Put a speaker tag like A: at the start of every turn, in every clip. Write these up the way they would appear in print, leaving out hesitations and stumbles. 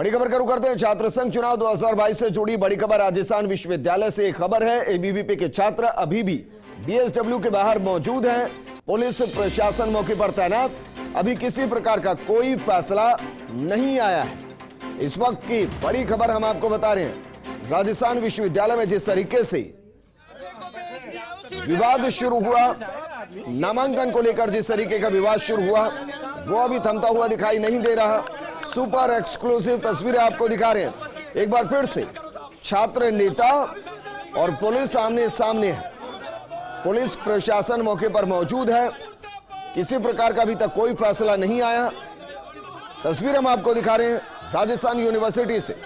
A: बड़ी खबर का रुख करते हैं। छात्र संघ चुनाव 2022 से जुड़ी बड़ी खबर राजस्थान विश्वविद्यालय से एक खबर है। एबीवीपी के छात्र अभी भी डीएसडब्ल्यू के बाहर मौजूद हैं। पुलिस प्रशासन मौके पर तैनात। अभी किसी प्रकार का कोई फैसला नहीं आया है। इस वक्त की बड़ी खबर हम आपको बता रहे हैं। राजस्थान विश्वविद्यालय में जिस तरीके से विवाद शुरू हुआ, नामांकन को लेकर जिस तरीके का विवाद शुरू हुआ, वो अभी थमता हुआ दिखाई नहीं दे रहा। सुपर एक्सक्लूसिव तस्वीरें आपको दिखा रहे हैं। एक बार फिर से छात्र नेता और पुलिस आमने सामने है। पुलिस प्रशासन मौके पर मौजूद है। किसी प्रकार का अभी तक कोई फैसला नहीं आया। तस्वीर हम आपको दिखा रहे हैं राजस्थान यूनिवर्सिटी से।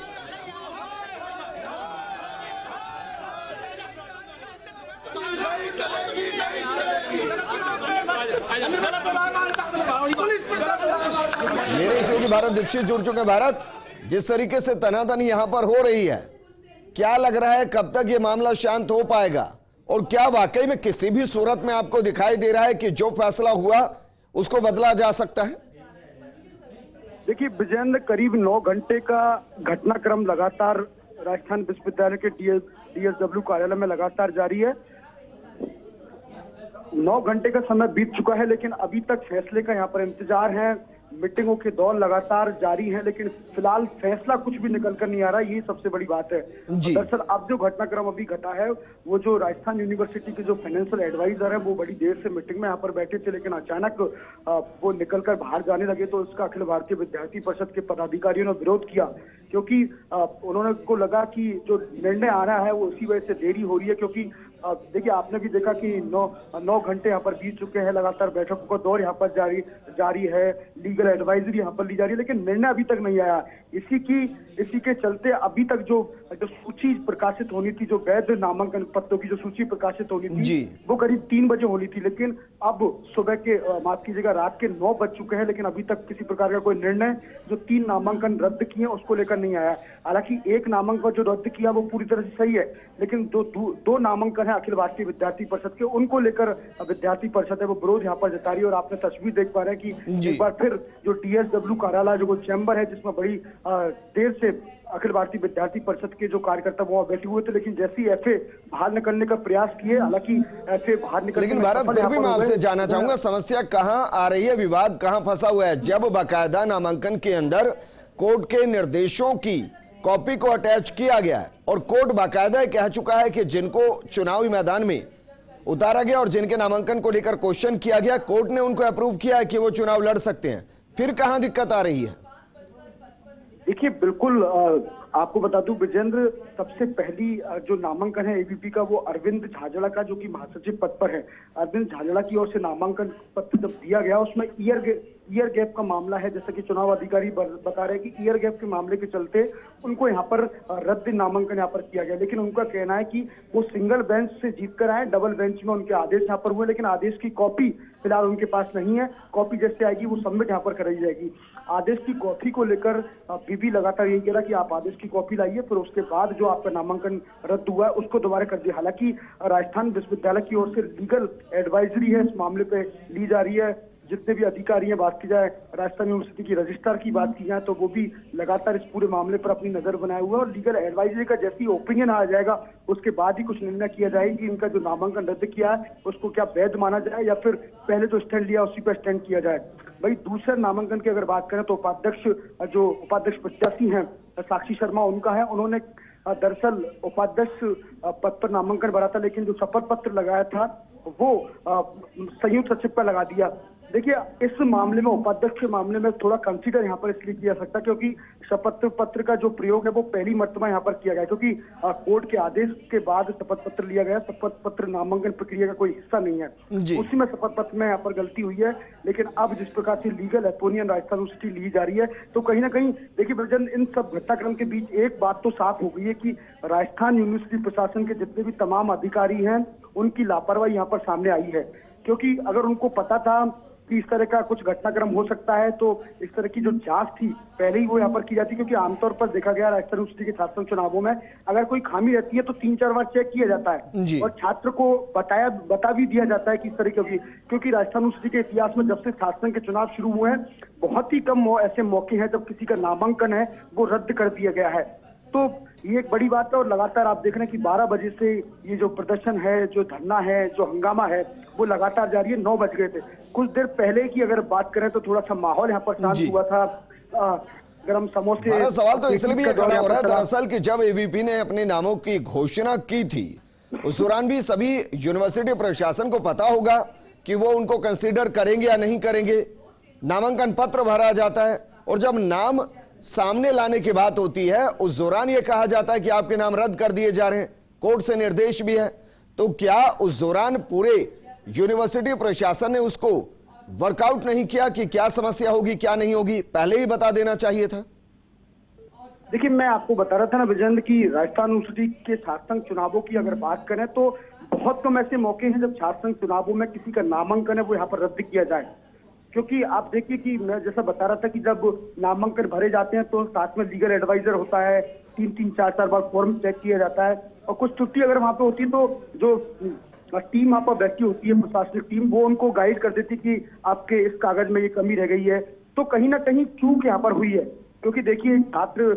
A: मेरे सहयोगी भारत दीक्षित जुड़ चुके हैं। भारत, जिस तरीके से तनातनी यहां पर हो रही है, क्या लग रहा है कब तक ये मामला शांत हो पाएगा? और क्या वाकई में किसी भी सूरत में आपको दिखाई दे रहा है कि जो फैसला हुआ उसको बदला जा सकता है?
B: देखिए विजेंद्र, करीब 9 घंटे का घटनाक्रम लगातार राजस्थान विश्वविद्यालय के डीएसडब्ल्यू कार्यालय में लगातार जारी है। 9 घंटे का समय बीत चुका है, लेकिन अभी तक फैसले का यहाँ पर इंतजार है। मीटिंगों के दौर लगातार जारी है, लेकिन फिलहाल फैसला कुछ भी निकल कर नहीं आ रहा। ये सबसे बड़ी बात है। दरअसल अब जो घटनाक्रम अभी घटा है, वो जो राजस्थान यूनिवर्सिटी के जो फाइनेंशियल एडवाइजर है, वो बड़ी देर से मीटिंग में यहाँ पर बैठे थे, लेकिन अचानक वो निकल कर बाहर जाने लगे। तो इसका अखिल भारतीय विद्यार्थी परिषद के पदाधिकारियों ने विरोध किया, क्योंकि उन्होंने को लगा कि जो निर्णय आ रहा है वो उसी वजह से देरी हो रही है। क्योंकि देखिए, आपने भी देखा कि 9 घंटे यहाँ पर बीत चुके हैं। लगातार बैठकों का दौर यहाँ पर जारी है। लीगल एडवाइजरी यहाँ पर ली जा रही है, लेकिन निर्णय अभी तक नहीं आया। इसी के चलते अभी तक जो सूची प्रकाशित होनी थी, जो वैध नामांकन पत्रों की जो सूची प्रकाशित होनी थी, वो करीब 3 बजे होनी थी। लेकिन अब सुबह के माफ कीजिएगा, रात के 9 बज चुके हैं, लेकिन अभी तक किसी प्रकार का कोई निर्णय जो 3 नामांकन रद्द किए उसको लेकर नहीं आया। हालांकि एक नामांकन जो रद्द किया वो पूरी तरह से सही है, लेकिन दो नामांकन है अखिल भारतीय विद्यार्थी परिषद के, उनको लेकर विद्यार्थी परिषद है वो विरोध यहाँ पर जता रही है। और आपने तस्वीर देख पा रहे हैं कि एक बार फिर जो डीएसडब्ल्यू कार्यालय, जो चैम्बर है जिसमें बड़ी देर से अखिल भारतीय विद्यार्थी परिषद के जो कार्यकर्ता वहां बैठे हुए थे, लेकिन जैसे ही एफए बाहर निकलने का प्रयास किए, हालांकि एफए बाहर निकल,
A: लेकिन भारत, फिर भी मैं आपसे जानना चाहूंगा, समस्या कहां आ रही है, विवाद कहां फंसा हुआ है? जब बाकायदा नामांकन के अंदर कोर्ट के निर्देशों की कॉपी को अटैच किया गया है और कोर्ट बाकायदा कह चुका है कि जिनको चुनावी मैदान में उतारा गया और जिनके नामांकन को लेकर क्वेश्चन किया गया, कोर्ट ने उनको अप्रूव किया है कि वो चुनाव लड़ सकते हैं, फिर कहां दिक्कत आ रही है?
B: देखिए बिल्कुल, आपको बता दूं विजेंद्र, सबसे पहली जो नामांकन है एबीपी का, वो अरविंद झाझड़ा का, जो कि महासचिव पद पर है। अरविंद झाझड़ा की ओर से नामांकन पत्र जब दिया गया, उसमें ईयर गैप का मामला है। जैसा कि चुनाव अधिकारी बता रहे हैं कि ईयर गैप के मामले के चलते उनको यहाँ पर रद्द नामांकन यहाँ पर किया गया। लेकिन उनका कहना है कि वो सिंगल बेंच से जीत कर आए, डबल बेंच में उनके आदेश यहाँ पर हुए, लेकिन आदेश की कॉपी फिलहाल उनके पास नहीं है। कॉपी जैसे आएगी वो सबमिट यहाँ पर कराई जाएगी। आदेश की कॉपी को लेकर बीबी लगातार यही कह रहा कि आप आदेश की कॉपी लाइए, फिर उसके बाद जो आपका नामांकन रद्द हुआ है उसको दोबारा कर दिए। हालांकि राजस्थान विश्वविद्यालय की ओर से लीगल एडवाइजरी है इस मामले पे ली जा रही है। जितने भी अधिकारी हैं, बात की जाए राजस्थान यूनिवर्सिटी की रजिस्ट्रार की बात की जाए, तो वो भी लगातार इस पूरे मामले पर अपनी नजर बनाए हुए हैं। और लीगल एडवाइजरी का जैसी ओपिनियन आ जाएगा उसके बाद ही कुछ निर्णय किया जाएगा कि इनका जो नामांकन रद्द किया है उसको क्या वैध माना जाए या फिर पहले जो स्टैंड लिया उसी पर स्टैंड किया जाए। भाई, दूसरे नामांकन की अगर बात करें तो उपाध्यक्ष प्रत्याशी हैं साक्षी शर्मा, उनका है। उन्होंने दरअसल उपाध्यक्ष पद पर नामांकन भरा था, लेकिन जो शपथ पत्र लगाया था वो संयुक्त सचिव पर लगा दिया। देखिए, इस मामले में, उपाध्यक्ष के मामले में थोड़ा कंसीडर यहाँ पर इसलिए किया सकता है क्योंकि शपथ पत्र का जो प्रयोग है वो पहली मर्तबा यहाँ पर किया गया, क्योंकि कोर्ट के आदेश के बाद शपथ पत्र लिया गया। शपथ पत्र नामांकन प्रक्रिया का कोई हिस्सा नहीं है, उसी में शपथ पत्र में यहाँ पर गलती हुई है। लेकिन अब जिस प्रकार से लीगल ओपिनियन राजस्थान यूनिवर्सिटी ली जा रही है, तो कहीं ना कहीं देखिए इन सब घटनाक्रम के बीच एक बात तो साफ हो गई है कि राजस्थान यूनिवर्सिटी प्रशासन के जितने भी तमाम अधिकारी हैं उनकी लापरवाही यहाँ पर सामने आई है। क्योंकि अगर उनको पता था कि इस तरह का कुछ घटनाक्रम हो सकता है, तो इस तरह की जो जांच थी पहले ही वो यहाँ पर की जाती, क्योंकि आमतौर पर देखा गया राजस्थान यूनिवर्सिटी के छात्र संघ चुनावों में अगर कोई खामी रहती है तो 3-4 बार चेक किया जाता है और छात्र को बता भी दिया जाता है कि इस तरह की, क्योंकि राजस्थान यूनिवर्सिटी के इतिहास में जब से छात्र संघ के चुनाव शुरू हुए हैं बहुत ही कम ऐसे मौके हैं जब किसी का नामांकन है वो रद्द कर दिया गया है। तो ये एक बड़ी बात है और लगातार आप देख रहे हैं कि 12 बजे से ये जो प्रदर्शन है, जो धरना है, जो हंगामा है वो लगातार जारी है। 9 बज गए थे। कुछ देर पहले की अगर बात करें तो थोड़ा सा माहौल यहाँ पर शांत हुआ था। गरम समोसे।
A: हमारा सवाल तो इसलिए भी खड़ा हो रहा है दरअसल कि जब एबीपी ने अपने नामों की घोषणा की थी उस दौरान भी सभी यूनिवर्सिटी प्रशासन को पता होगा कि वो उनको कंसीडर करेंगे या नहीं करेंगे। नामांकन पत्र भरा जाता है और जब नाम सामने लाने की बात होती है उस दौरान यह कहा जाता है कि आपके नाम रद्द कर दिए जा रहे हैं, कोर्ट से निर्देश भी है। तो क्या उस दौरान पूरे यूनिवर्सिटी प्रशासन ने उसको वर्कआउट नहीं किया कि क्या समस्या होगी क्या नहीं होगी, पहले ही बता देना चाहिए था?
B: देखिए, मैं आपको बता रहा था ना विजेंद्र की राजस्थान यूनिवर्सिटी के छात्र संघ चुनावों की अगर बात करें तो बहुत कम ऐसे मौके हैं जब छात्र संघ चुनावों में किसी का नामांकन है वो यहाँ पर रद्द किया जाए। क्योंकि आप देखिए कि मैं जैसा बता रहा था कि जब नामांकन भरे जाते हैं तो साथ में लीगल एडवाइजर होता है, 3-3, 4-4 बार फॉर्म चेक किया जाता है और कुछ त्रुटि अगर वहां पे होती है तो जो टीम वहां पर बैठी होती है, प्रशासनिक टीम, वो उनको गाइड कर देती कि आपके इस कागज में ये कमी रह गई है। तो कहीं ना कहीं चूक यहाँ पर हुई है, क्योंकि देखिए छात्र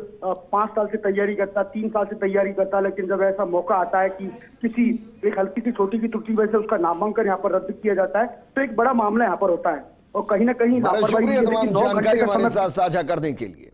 B: 5 साल से तैयारी करता, 3 साल से तैयारी करता, लेकिन जब ऐसा मौका आता है कि किसी एक हल्की सी छोटी सी त्रुटि वजह से उसका नामांकन यहाँ पर रद्द किया जाता है तो एक बड़ा मामला यहाँ पर होता है। और कहीं ना कहीं
A: शुक्रिया तमाम जानकारी हमारे साथ साझा करने के लिए।